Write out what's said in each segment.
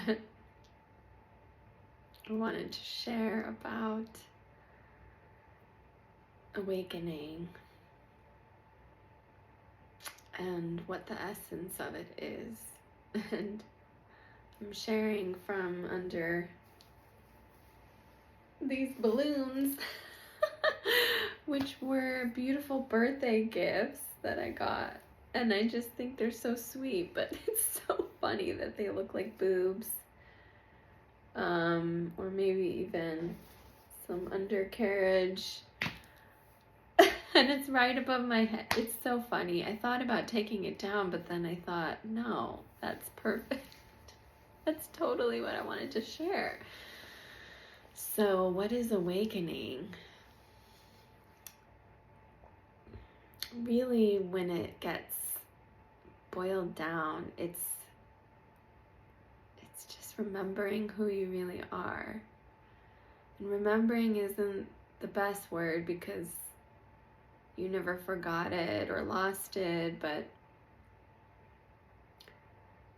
but I wanted to share about awakening and what the essence of it is. And I'm sharing from under these balloons, which were beautiful birthday gifts that I got. And I just think they're so sweet, but it's so funny that they look like boobs. Or maybe even some undercarriage. And it's right above my head. It's so funny. I thought about taking it down, but then I thought, no, that's perfect. That's totally what I wanted to share. So, what is awakening? Really, when it gets boiled down, it's just remembering who you really are. And remembering isn't the best word because you never forgot it or lost it, but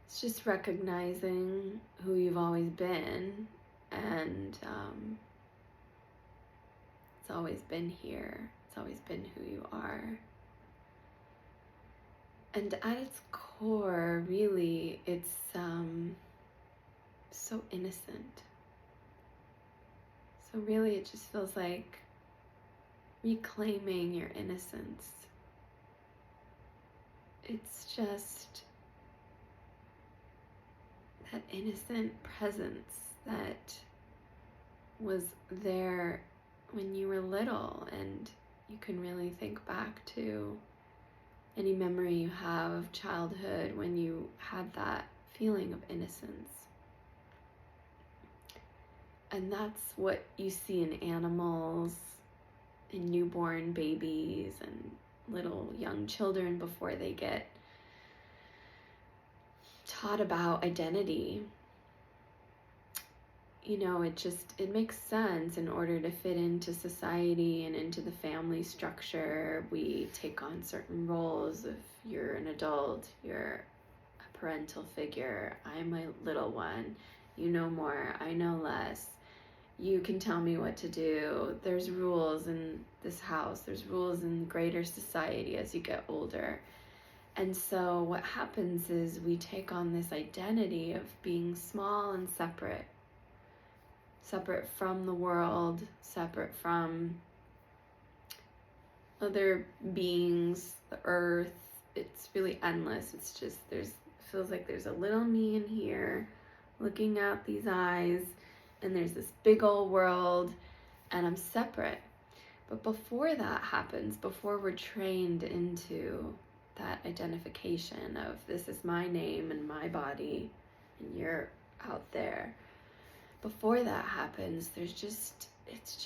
it's just recognizing who you've always been, and it's always been here. It's always been who you are. And at its core, really, it's so innocent. So really, it just feels like reclaiming your innocence. It's just that innocent presence that was there when you were little, and you can really think back to any memory you have of childhood when you had that feeling of innocence. And that's what you see in animals, in newborn babies and little young children before they get taught about identity. You know, it makes sense. In order to fit into society and into the family structure, we take on certain roles. If you're an adult, you're a parental figure. I'm a little one. You know more, I know less. You can tell me what to do. There's rules in this house. There's rules in greater society as you get older. And so what happens is we take on this identity of being small and separate from the world, separate from other beings, the earth. It's really endless. It's just, it feels like there's a little me in here looking out these eyes, and there's this big old world, and I'm separate. But before that happens, before we're trained into that identification of this is my name and my body, and you're out there, before that happens, it's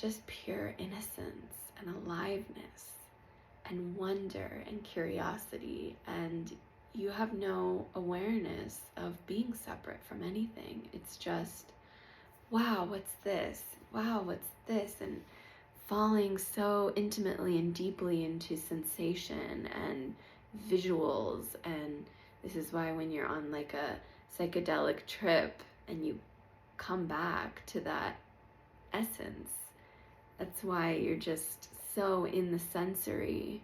just pure innocence and aliveness and wonder and curiosity, and you have no awareness of being separate from anything. It's just, wow, what's this? Wow, what's this? And falling so intimately and deeply into sensation and visuals. And this is why when you're on like a psychedelic trip and you come back to that essence, that's why you're just so in the sensory,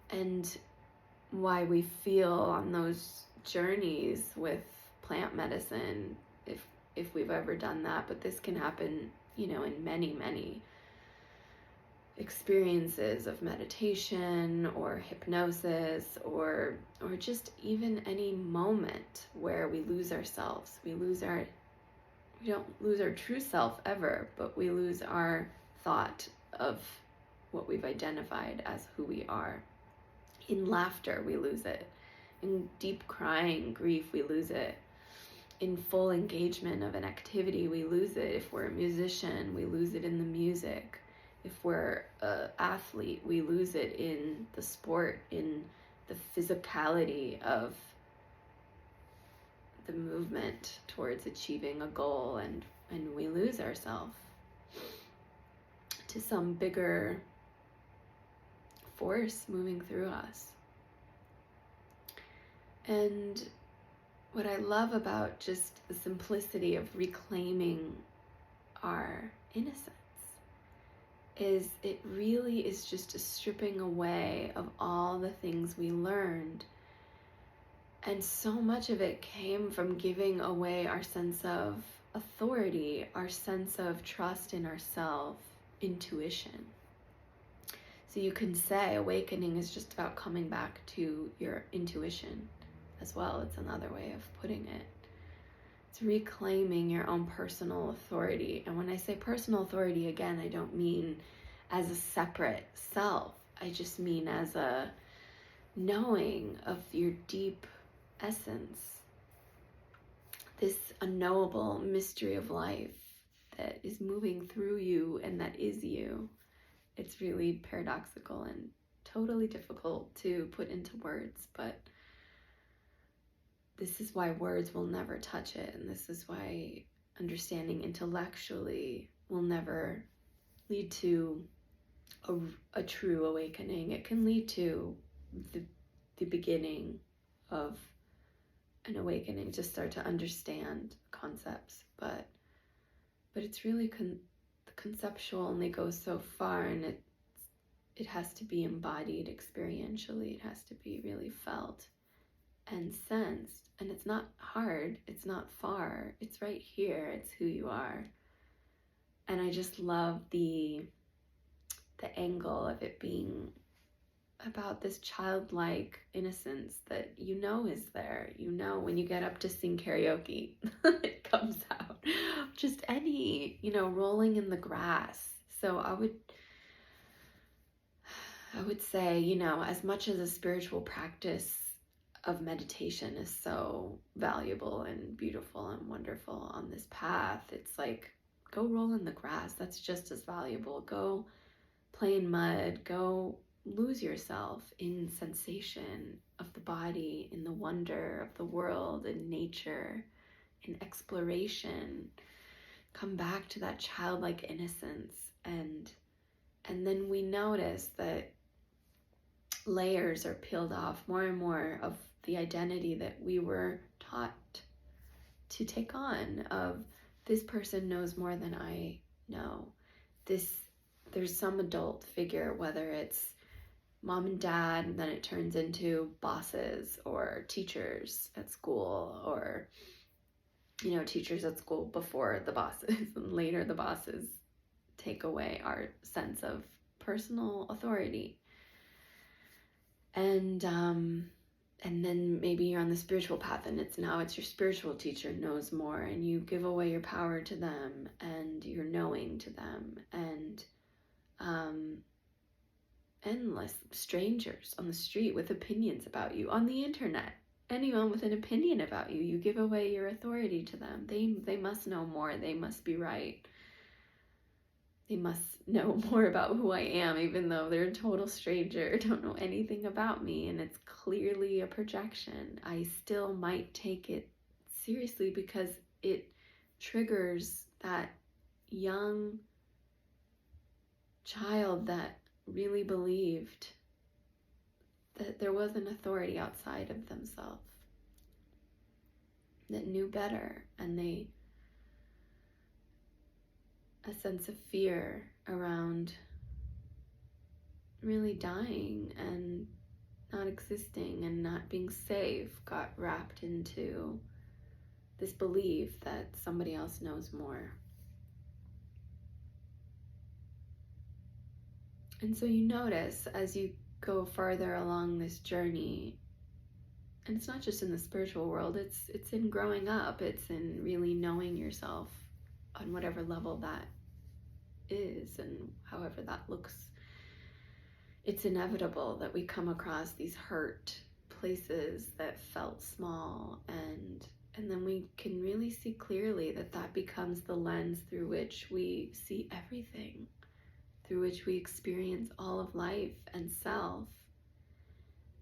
and why we feel on those journeys with plant medicine, if we've ever done that. But this can happen, you know, in many experiences of meditation or hypnosis, or just even any moment where we lose ourselves. We don't lose our true self ever, but we lose our thought of what we've identified as who we are. In laughter, we lose it. In deep crying, grief, we lose it. In full engagement of an activity, we lose it. If we're a musician, we lose it in the music. If we're an athlete, we lose it in the sport, in the physicality of the movement towards achieving a goal, and we lose ourselves to some bigger force moving through us. And what I love about just the simplicity of reclaiming our innocence is it really is just a stripping away of all the things we learned. And so much of it came from giving away our sense of authority, our sense of trust in ourselves, intuition. So you can say awakening is just about coming back to your intuition as well. It's another way of putting it. It's reclaiming your own personal authority. And when I say personal authority, again, I don't mean as a separate self. I just mean as a knowing of your deep essence, this unknowable mystery of life that is moving through you and that is you. It's really paradoxical and totally difficult to put into words, but this is why words will never touch it, and this is why understanding intellectually will never lead to a true awakening. It can lead to the beginning of an awakening, to start to understand concepts, but it's really the conceptual only goes so far, and it has to be embodied experientially. It has to be really felt and sensed, and it's not hard, it's not far, it's right here, it's who you are. And I just love the angle of it being about this childlike innocence that you know is there. You know, when you get up to sing karaoke, it comes out. Just any, rolling in the grass. So I would say, as much as a spiritual practice of meditation is so valuable and beautiful and wonderful on this path, it's like, go roll in the grass. That's just as valuable. Go play in mud. Go lose yourself in sensation of the body, in the wonder of the world, in nature, in exploration. Come back to that childlike innocence, and then we notice that layers are peeled off, more and more of the identity that we were taught to take on, of this person knows more than I know. There's some adult figure, whether it's mom and dad, and then it turns into bosses or teachers at school, or teachers at school before the bosses, and later the bosses take away our sense of personal authority. And then maybe you're on the spiritual path, and it's your spiritual teacher knows more, and you give away your power to them and your knowing to them, and endless strangers on the street with opinions about you, on the internet, anyone with an opinion about you, you give away your authority to them. They must know more. They must be right. They must know more about who I am, even though they're a total stranger, don't know anything about me, and it's clearly a projection. I still might take it seriously because it triggers that young child that really believed that there was an authority outside of themselves, that knew better, and a sense of fear around really dying and not existing and not being safe got wrapped into this belief that somebody else knows more. And so you notice as you go farther along this journey, and it's not just in the spiritual world, it's in growing up, it's in really knowing yourself on whatever level that is and however that looks. It's inevitable that we come across these hurt places that felt small, and then we can really see clearly that becomes the lens through which we see everything, through which we experience all of life and self.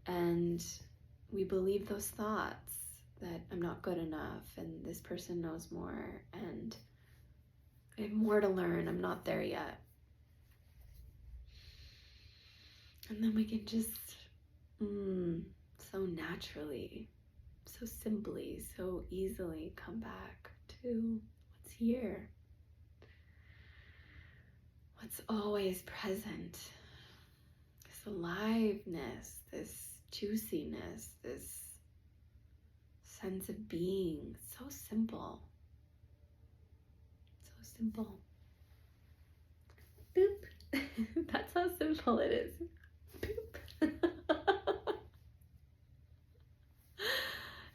And we believe those thoughts that I'm not good enough, and this person knows more, and I have more to learn, I'm not there yet. And then we can just so naturally so simply, so easily come back to what's here, what's always present, this aliveness, this juiciness, this sense of being. So simple. So simple. Boop. That's how simple it is. Boop.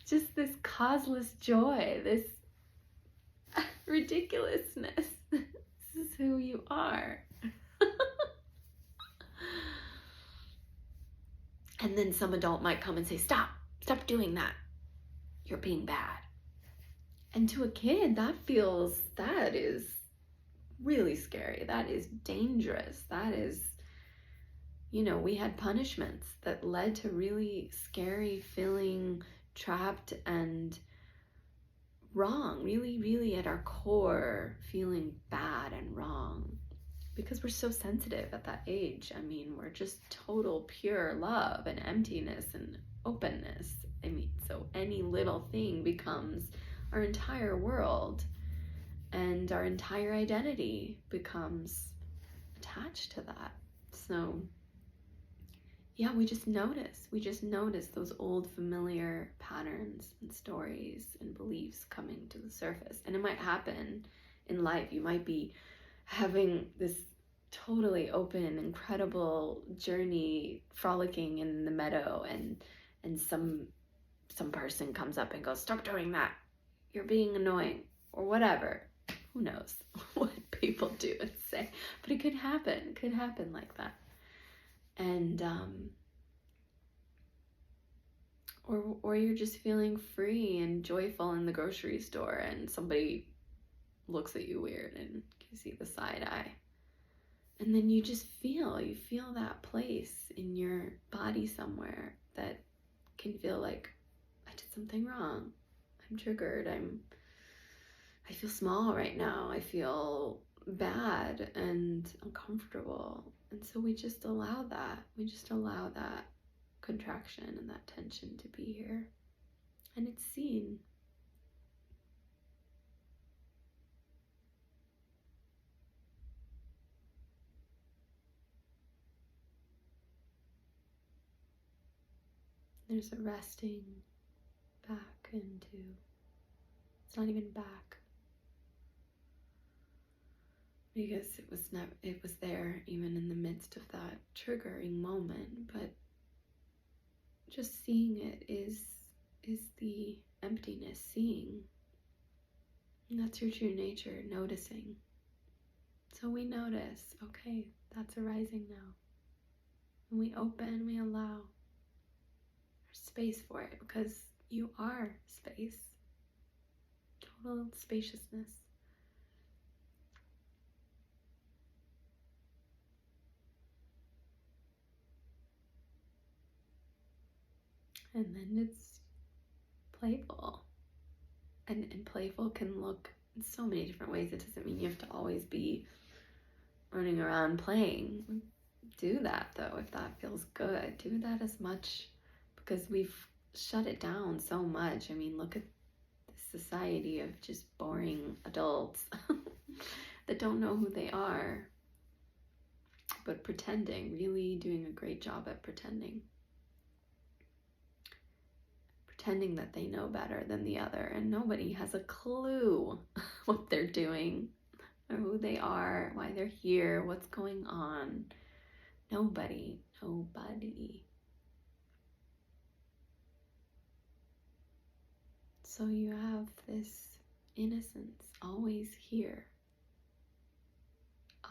Just this causeless joy, this ridiculousness. This is who you are. And then some adult might come and say, stop doing that. You're being bad. And to a kid, that is really scary. That is dangerous. That is, we had punishments that led to really scary feeling trapped and wrong, really, really at our core, feeling bad and wrong. Because we're so sensitive at that age. I mean, we're just total pure love and emptiness and openness. I mean, so any little thing becomes our entire world, and our entire identity becomes attached to that. So yeah, we just notice those old familiar patterns and stories and beliefs coming to the surface. And it might happen in life. You might be having this totally open, incredible journey, frolicking in the meadow, and some person comes up and goes, stop doing that, you're being annoying, or whatever. Who knows what people do and say, but it could happen like that. And or you're just feeling free and joyful in the grocery store, and somebody looks at you weird and you see the side eye. And then you just feel that place in your body somewhere that can feel like, I did something wrong. I'm triggered. I feel small right now. I feel bad and uncomfortable. And so we just allow that. We just allow that contraction and that tension to be here. And it's seen. There's a resting back into, it's not even back, because it was there even in the midst of that triggering moment. But just seeing it is the emptiness, seeing. And that's your true nature, noticing. So we notice, okay, that's arising now. And we open, we allow space for it, because you are space, total spaciousness. And then it's playful. And playful can look in so many different ways. It doesn't mean you have to always be running around playing. Do that though, if that feels good. Do that as much, because we've shut it down so much. I mean, look at the society of just boring adults that don't know who they are, but pretending, really doing a great job at pretending that they know better than the other, and nobody has a clue what they're doing or who they are, why they're here, what's going on. Nobody. So you have this innocence always here.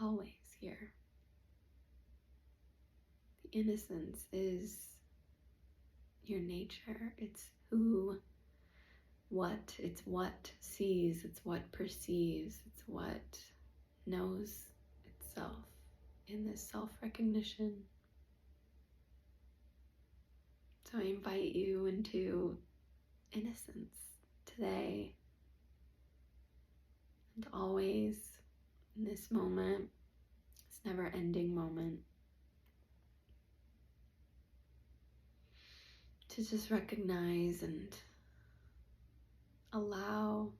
Always here. The innocence is your nature. It's it's what sees, it's what perceives, it's what knows itself in this self-recognition. So I invite you into innocence today and always, in this moment, this never-ending moment, to just recognize and allow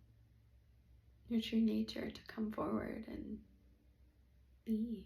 your true nature to come forward and be.